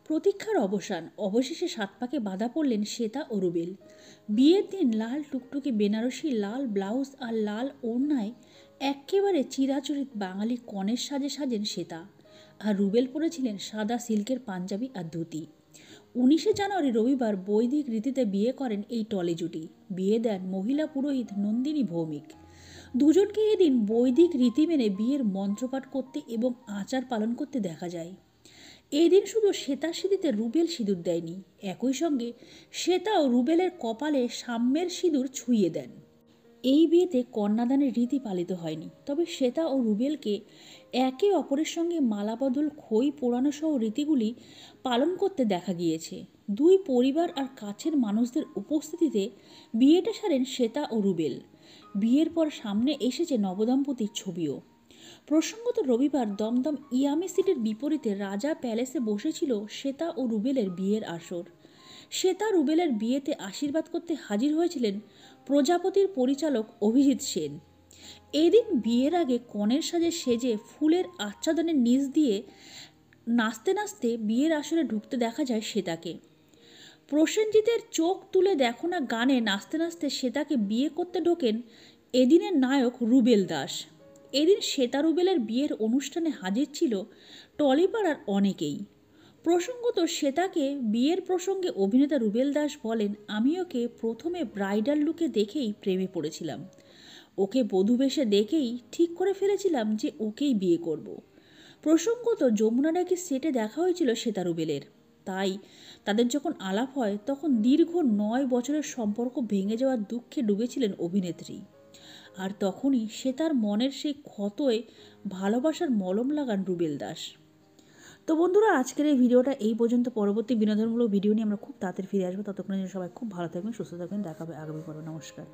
প্রতীক্ষার অবসান। অবশেষে সাত পাকে বাঁধা পড়লেন শ্বেতা ও রুবেল। বিয়ের দিন লাল টুকটুকে বেনারসি, লাল ব্লাউজ আর লাল ওড়নায় এক্কেবারে চিরাচরিত বাঙালি কনের সাজে সাজেন শ্বেতা, আর রুবেল পরেছিলেন সাদা সিল্কের পাঞ্জাবি আর ধুতি। 19শে জানুয়ারি রবিবার বৈদিক রীতিতে বিয়ে করেন এই টলি জুটি। বিয়ে দেন মহিলা পুরোহিত নন্দিনী ভৌমিক। দুজনকে এদিন বৈদিক রীতি মেনে বিয়ের মন্ত্রপাঠ করতে এবং আচার পালন করতে দেখা যায়। এই দিন শুধু শ্বেতার সিঁদুরে রুবেল সিঁদুর দেয়নি, একই সঙ্গে শ্বেতাও রুবেলের কপালে সাম্যের সিঁদুর ছুঁয়ে দেন। এই বিয়েতে কন্যাদানের রীতি পালিত হয়নি, তবে শ্বেতা ও রুবেলকে একে অপরের সঙ্গে মালাবদল, খই পোড়ানো সহ রীতিগুলি পালন করতে দেখা গিয়েছে। দুই পরিবার আর কাছের মানুষদের উপস্থিতিতে বিয়েটা সারেন শ্বেতা ও রুবেল। বিয়ের পর সামনে এসেছে নবদম্পতির ছবিও। প্রসঙ্গত রবিবার দমদম ইয়ামি সিটির বিপরীতে রাজা প্যালেসে বসেছিল শ্বেতা ও রুবেলের বিয়ের আসর। শ্বেতা রুবেলের বিয়েতে আশীর্বাদ করতে হাজির হয়েছিলেন প্রজাপতির পরিচালক অভিজিৎ সেন। এদিন বিয়ের আগে কনের সাজে সেজে ফুলের আচ্ছাদনের নিচ দিয়ে নাচতে নাচতে বিয়ের আসরে ঢুকতে দেখা যায় শ্বেতাকে। প্রসেনজিতের চোখ তুলে দেখো না গানে নাচতে নাচতে শ্বেতাকে বিয়ে করতে ঢোকেন এদিনের নায়ক রুবেল দাস। এদিন শ্বেতা রুবেলের বিয়ের অনুষ্ঠানে হাজির ছিল টলিপাড়ার অনেকেই। প্রসঙ্গত শ্বেতাকে বিয়ের প্রসঙ্গে অভিনেতা রুবেল দাস বলেন, আমি ওকে প্রথমে ব্রাইডাল লুকে দেখেই প্রেমে পড়েছিলাম। ওকে বধূ বেশে দেখেই ঠিক করে ফেলেছিলাম যে ওকেই বিয়ে করব। প্রসঙ্গত যমুনা নাকি সেটে দেখা হয়েছিল শ্বেতা রুবেলের, তাই তাদের যখন আলাপ হয় তখন দীর্ঘ 9 বছরের সম্পর্ক ভেঙে যাওয়ার দুঃখে ডুবেছিলেন অভিনেত্রী। আর তখনই শ্বেতার মনের সেই ক্ষতয় ভালোবাসার মলম লাগান রুবেল দাস। তো বন্ধুরা, আজকের এই ভিডিওটা এই পর্যন্ত। পরবর্তী বিনোদনমূলক ভিডিও নিয়ে আমরা খুব তাড়াতাড়ি ফিরে আসবো। ততক্ষণের জন্য সবাই খুব ভালো থাকবেন, সুস্থ থাকবেন। দেখা হবে আগামী পর্বে। নমস্কার।